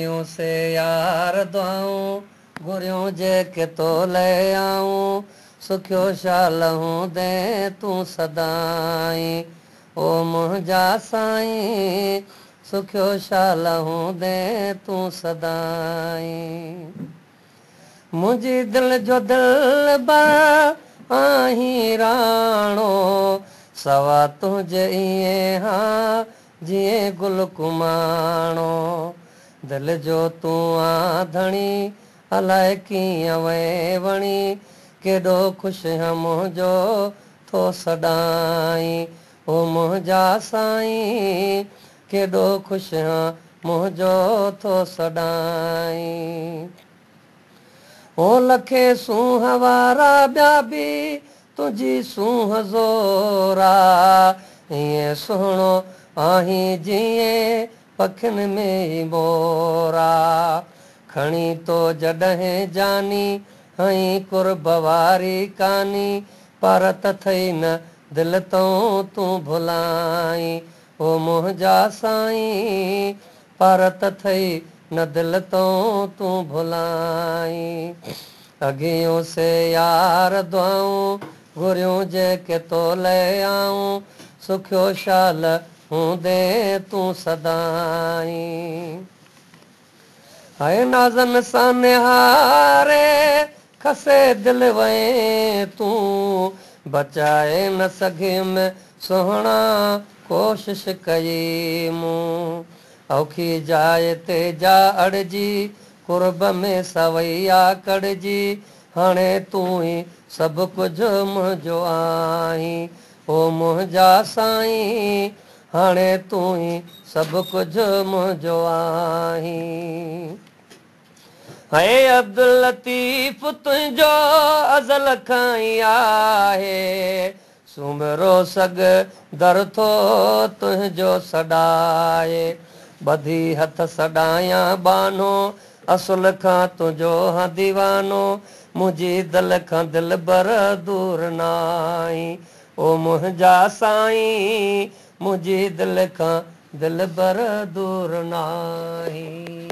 यूं से यार दुआऊं घुरियूं जेके तो ले आऊं सुखियो शाल हूंदे तूं सदाई ओ मुंहिंजा साईं सुखियो शाल हूंदे तूं सदाई मुंहिंजी दिलि जो दिलबर आहीं राणो सवा तुंहिंजे ईअं हा जीअं गुल कुमाणो दिलि जो तूं आधणी अलाए कीअं वए वणी केॾो ख़ुशि हा मुंहिंजो थो सॾाई ओ मुंहिंजा साईं केॾो ख़ुशि हा मुंहिंजो थो सॾाई ओ लखे सूंहं वारा ॿिया बि तुंहिंजी सूंहं ज़ोरा हीअं सुहिणो आहीं जीअं पखियुनि में ई मोरा खणी तो जॾहिं जानी हई कुर्ब वारी कानी पर तथई न दिलि तूं तूं भुलाई ओ मुंहिंजा साईं पर तथई न दिलि तूं तूं भुलाई अॻियूं से यार दुआऊं घुरियूं जेके तो ले आऊं सुखियो शाल हूंदे तूं सदाई हाय नाज़न सां निहारे खसे दिलि वए तूं बचाए न सघियमि सुहिणा कोशिश कई मूं औखी जाइ ते जा अड़िजी कुर्ब में सवैया कड़िजी हाणे तूं ई सभु कुझु मुंहिंजो आहीं ओ मुंहिंजा साईं हाणे तूं ई सभु कुझु मुंहिंजो आहीं हे अब्दुल लतीफ़ तुंहिंजो अज़ल खां ई आहे सुमिरो सग दर थो तुंहिंजो सॾाए ॿधी हथ सॾायां बानो असुल खां तुंहिंजो हा दीवानो मुंहिंजी दिलि खां दिलबर दूर नाहीं ओ मुंहिंजा साईं मुंहिंजी दिलि खां दिलबर दूर नाहीं